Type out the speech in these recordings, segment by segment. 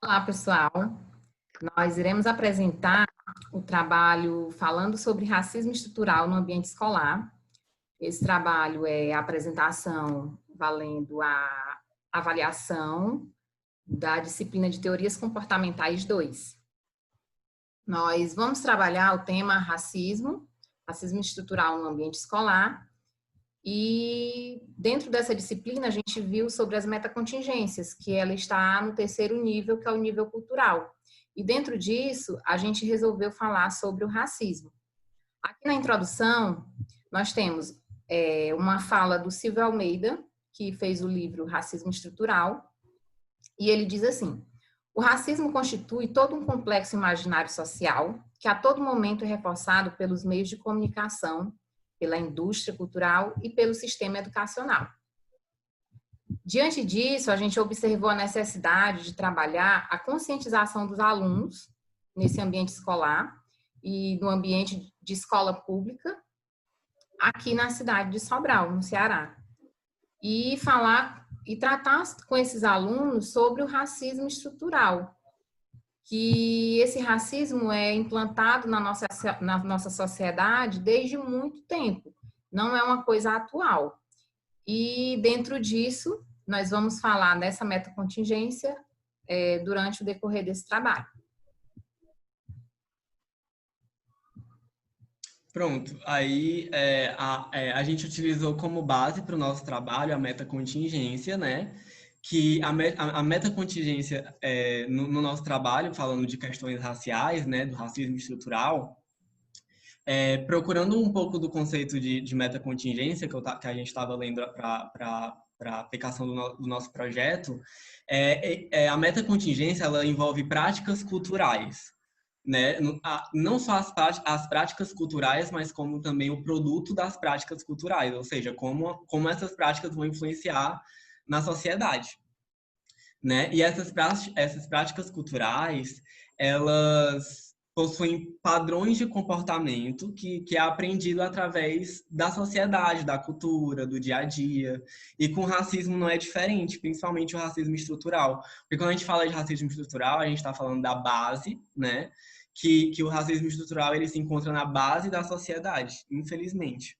Olá, pessoal. Nós iremos apresentar o trabalho falando sobre racismo estrutural no ambiente escolar. Esse trabalho é a apresentação valendo a avaliação da disciplina de Teorias Comportamentais 2. Nós vamos trabalhar o tema racismo estrutural no ambiente escolar. E dentro dessa disciplina a gente viu sobre as metacontingências, que ela está no terceiro nível, que é o nível cultural. E dentro disso a gente resolveu falar sobre o racismo. Aqui na introdução nós temos uma fala do Silvio Almeida, que fez o livro Racismo Estrutural, e ele diz assim: o racismo constitui todo um complexo imaginário social que a todo momento é reforçado pelos meios de comunicação, pela indústria cultural e pelo sistema educacional. Diante disso, a gente observou a necessidade de trabalhar a conscientização dos alunos nesse ambiente escolar e no ambiente de escola pública aqui na cidade de Sobral, no Ceará. E falar e tratar com esses alunos sobre o racismo estrutural, que esse racismo é implantado na nossa sociedade desde muito tempo, não é uma coisa atual. E dentro disso, nós vamos falar dessa metacontingência durante o decorrer desse trabalho. Pronto, aí a gente utilizou como base para o nosso trabalho a metacontingência, né? Que a metacontingência no nosso trabalho, falando de questões raciais, né, do racismo estrutural, procurando um pouco do conceito de metacontingência que a gente estava lendo para a aplicação do nosso projeto, a metacontingência ela envolve práticas culturais, né? Não só as práticas culturais, mas como também o produto das práticas culturais, ou seja, como essas práticas vão influenciar na sociedade, né? E essas práticas culturais, elas possuem padrões de comportamento que é aprendido através da sociedade, da cultura, do dia a dia. E com o racismo não é diferente, principalmente o racismo estrutural. Porque quando a gente fala de racismo estrutural, a gente está falando da base, né? Que o racismo estrutural ele se encontra na base da sociedade, infelizmente.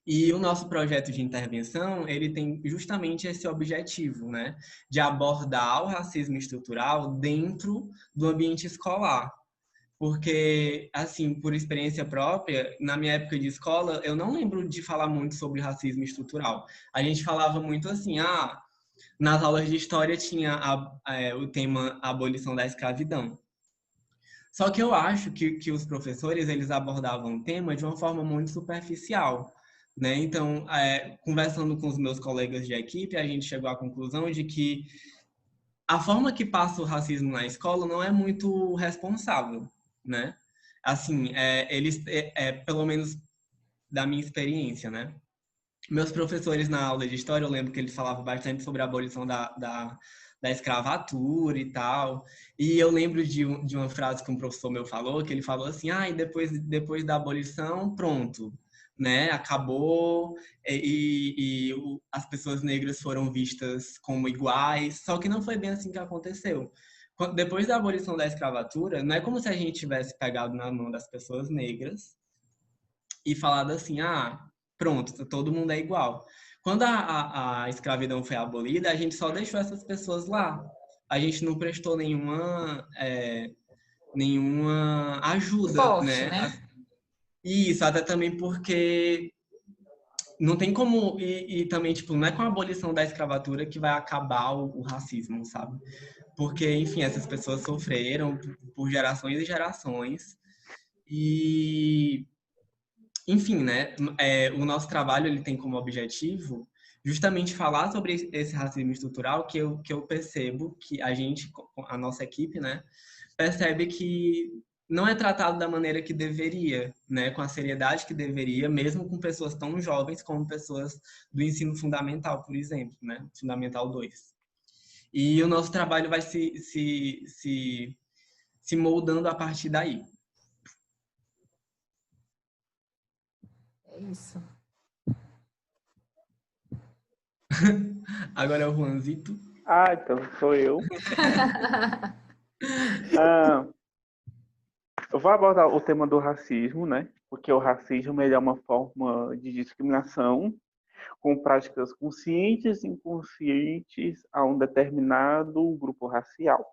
E o nosso projeto de intervenção, ele tem justamente esse objetivo, né? De abordar o racismo estrutural dentro do ambiente escolar. Porque, assim, por experiência própria, na minha época de escola, eu não lembro de falar muito sobre racismo estrutural. A gente falava muito assim, nas aulas de história tinha o tema abolição da escravidão. Só que eu acho que os professores, eles abordavam o tema de uma forma muito superficial, né? Então, conversando com os meus colegas de equipe, a gente chegou à conclusão de que a forma que passa o racismo na escola não é muito responsável, né? Assim, pelo menos da minha experiência, né? Meus professores na aula de história, eu lembro que eles falavam bastante sobre a abolição da escravatura e tal. E eu lembro de uma frase que um professor meu falou, que ele falou assim, e depois da abolição, pronto, né? Acabou e as pessoas negras foram vistas como iguais, só que não foi bem assim que aconteceu. Depois da abolição da escravatura, não é como se a gente tivesse pegado na mão das pessoas negras e falado assim, pronto, todo mundo é igual. Quando a escravidão foi abolida, a gente só deixou essas pessoas lá. A gente não prestou nenhuma ajuda, Suporte, né? né? Isso, até também porque não tem como, e também, tipo, não é com a abolição da escravatura que vai acabar o racismo, sabe? Porque, enfim, essas pessoas sofreram por gerações e gerações. E enfim, né? O nosso trabalho ele tem como objetivo justamente falar sobre esse racismo estrutural que eu percebo que a nossa equipe, né, percebe que não é tratado da maneira que deveria, né, com a seriedade que deveria, mesmo com pessoas tão jovens como pessoas do ensino fundamental, por exemplo, né, Fundamental 2. E o nosso trabalho vai se moldando a partir daí. É isso. Agora é o Juanzito. Ah, então sou eu. Ah, eu vou abordar o tema do racismo, né? Porque o racismo ele é uma forma de discriminação com práticas conscientes e inconscientes a um determinado grupo racial,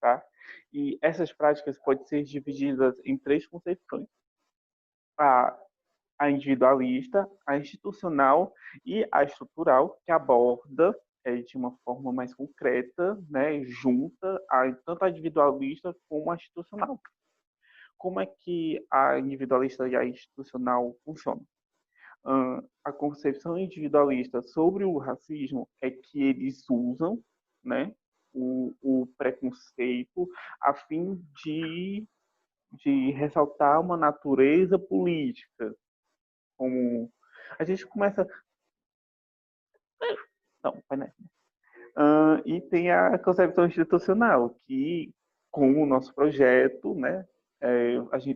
tá? E essas práticas podem ser divididas em três concepções: a, a individualista, a institucional e a estrutural, que aborda de uma forma mais concreta, né, junta tanto a individualista como a institucional. Como é que a individualista e a institucional funcionam? A concepção individualista sobre o racismo é que eles usam, né, o preconceito a fim de ressaltar uma natureza política. Como a gente começa. Não, vai nessa. E tem a concepção institucional, que com o nosso projeto, né,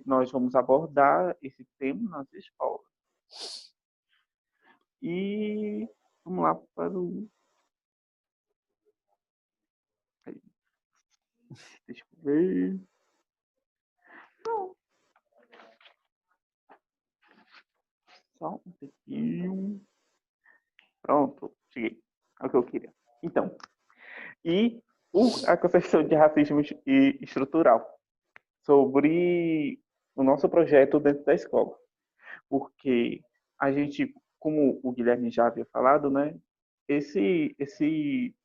nós vamos abordar esse tema nas escolas. E vamos lá para o. Deixa eu ver. Não. Só um pouquinho. Pronto, cheguei. É o que eu queria. Então, e a concepção de racismo estrutural sobre o nosso projeto dentro da escola. Porque a gente, como o Guilherme já havia falado, né, esse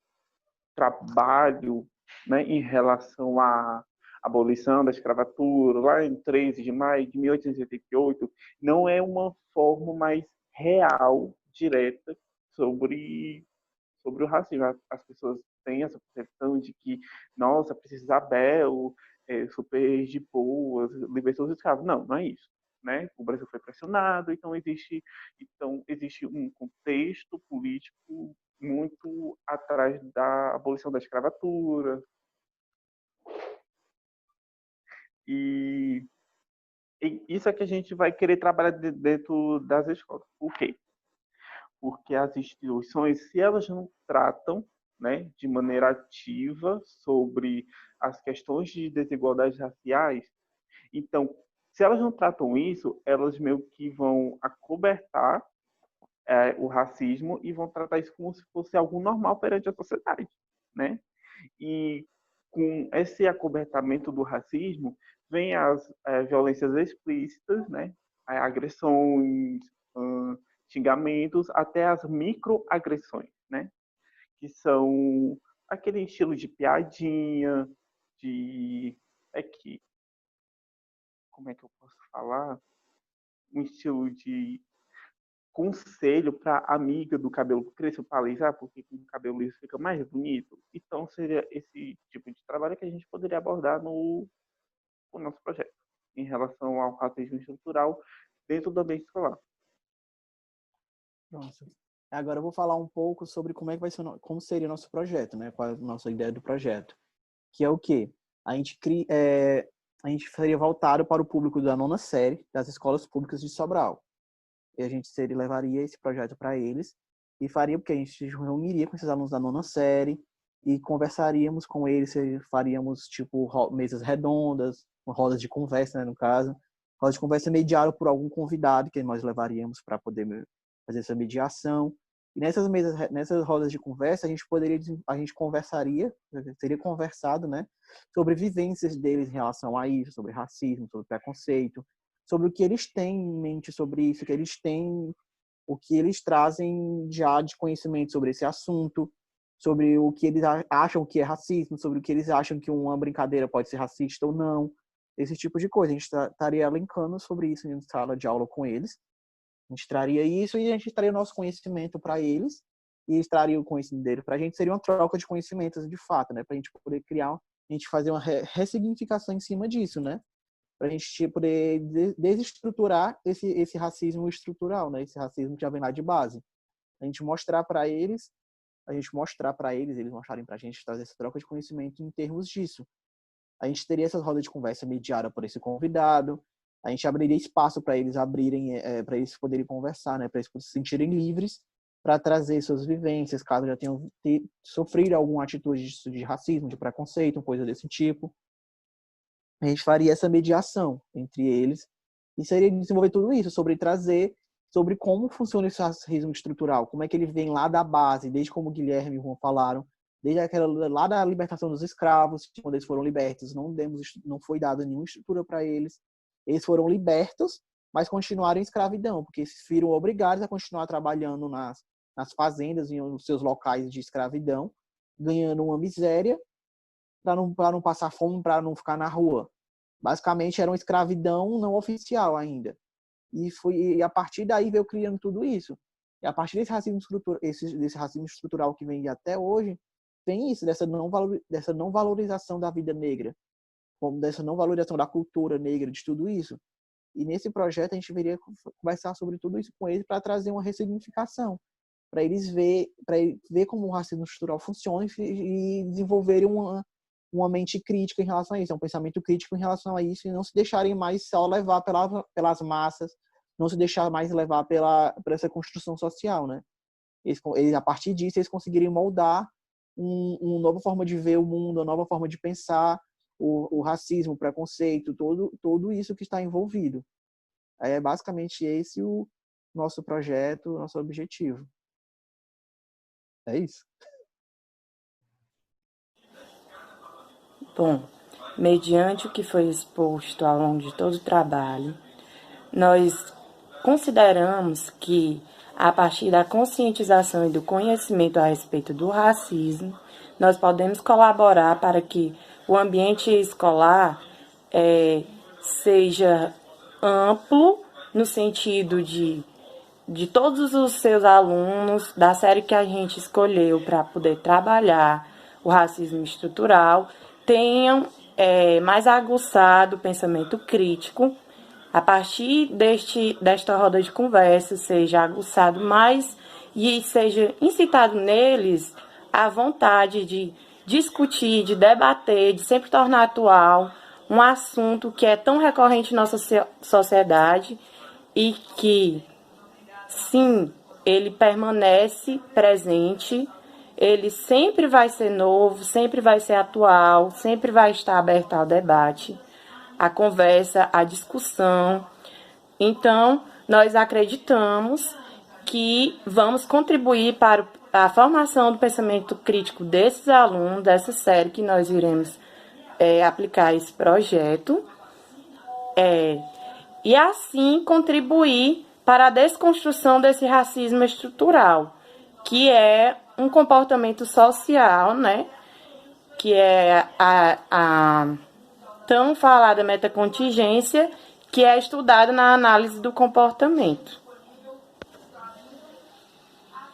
trabalho, né, em relação à abolição da escravatura, lá em 13 de maio de 1888, não é uma forma mais real, direta, sobre o racismo. As pessoas têm essa percepção de que, nossa, Princesa Isabel super de boas, libertou os escravos. Não, não é isso. Né? O Brasil foi pressionado, então existe um contexto político muito atrás da abolição da escravatura. E isso é que a gente vai querer trabalhar dentro das escolas. Por quê? Porque as instituições, se elas não tratam, né, de maneira ativa sobre as questões de desigualdades raciais, então, se elas não tratam isso, elas meio que vão acobertar o racismo e vão tratar isso como se fosse algo normal perante a sociedade, né? E com esse acobertamento do racismo, vem as violências explícitas, né? Agressões, xingamentos, até as microagressões, né? Que são aquele estilo de piadinha, de... Como é que eu posso falar? Um estilo de conselho para amiga do cabelo crescer para alisar, porque com o cabelo liso fica mais bonito. Então, seria esse tipo de trabalho que a gente poderia abordar no nosso projeto, em relação ao racismo estrutural dentro do ambiente escolar. Nossa. Agora eu vou falar um pouco sobre como é que vai ser, como seria o nosso projeto, né? Qual é a nossa ideia do projeto? Que é o quê? A gente seria voltado para o público da 9ª série das escolas públicas de Sobral. E a gente levaria esse projeto para eles e faria, porque a gente se reuniria com esses alunos da 9ª série e conversaríamos com eles, faríamos tipo mesas redondas, rodas de conversa, né, no caso. Rodas de conversa mediada por algum convidado que nós levaríamos para poder fazer essa mediação. E nessas rodas de conversa, a gente conversaria, seria conversado, né, sobre vivências deles em relação a isso, sobre racismo, sobre preconceito, sobre o que eles têm em mente sobre isso, o que eles trazem já de conhecimento sobre esse assunto, sobre o que eles acham que é racismo, sobre o que eles acham que uma brincadeira pode ser racista ou não, esse tipo de coisa. A gente estaria elencando sobre isso em sala de aula com eles. A gente traria isso e a gente traria o nosso conhecimento para eles e eles trariam o conhecimento deles para a gente. Seria uma troca de conhecimentos de fato, né? Para a gente poder criar, a gente fazer uma ressignificação em cima disso, né? Para a gente poder desestruturar esse racismo estrutural, né? Esse racismo que já vem lá de base. A gente mostrar para eles, eles mostrarem para a gente, trazer essa troca de conhecimento em termos disso. A gente teria essa roda de conversa mediada por esse convidado, a gente abriria espaço para eles abrirem, para eles poderem conversar, né? Para eles se sentirem livres, para trazer suas vivências, caso já tenham sofrido alguma atitude de racismo, de preconceito, coisa desse tipo. A gente faria essa mediação entre eles e seria desenvolver tudo isso, sobre como funciona esse racismo estrutural, como é que ele vem lá da base, desde como o Guilherme e o Juan falaram, desde lá da libertação dos escravos, quando eles foram libertos, não foi dada nenhuma estrutura para eles. Eles foram libertos, mas continuaram em escravidão, porque eles foram obrigados a continuar trabalhando nas fazendas, nos seus locais de escravidão, ganhando uma miséria, para não passar fome, para não ficar na rua. Basicamente, era uma escravidão não oficial ainda. E a partir daí veio criando tudo isso. E a partir desse racismo estrutural que vem até hoje, tem isso, dessa não valorização da vida negra, como dessa não valorização da cultura negra, de tudo isso. E nesse projeto a gente viria conversar sobre tudo isso com eles para trazer uma ressignificação, para eles ver como o racismo estrutural funciona e desenvolverem uma mente crítica em relação a isso, um pensamento crítico em relação a isso, e não se deixarem mais só levar pelas massas, não se deixar mais levar por essa construção social, né? Eles, a partir disso, eles conseguirem moldar uma nova forma de ver o mundo, uma nova forma de pensar, o racismo, o preconceito, tudo isso que está envolvido. É basicamente esse o nosso projeto, o nosso objetivo. É isso. Bom, mediante o que foi exposto ao longo de todo o trabalho, nós consideramos que, a partir da conscientização e do conhecimento a respeito do racismo, nós podemos colaborar para que o ambiente escolar seja amplo, no sentido de todos os seus alunos, da série que a gente escolheu para poder trabalhar o racismo estrutural, tenham mais aguçado o pensamento crítico. A partir desta roda de conversa, seja aguçado mais e seja incitado neles a vontade de discutir, de debater, de sempre tornar atual um assunto que é tão recorrente em nossa sociedade e que, sim, ele permanece presente, ele sempre vai ser novo, sempre vai ser atual, sempre vai estar aberto ao debate, à conversa, à discussão. Então, nós acreditamos que vamos contribuir para a formação do pensamento crítico desses alunos, dessa série que nós iremos aplicar esse projeto, e assim contribuir para a desconstrução desse racismo estrutural, que é um comportamento social, né? Que é a tão falada metacontingência, que é estudada na análise do comportamento.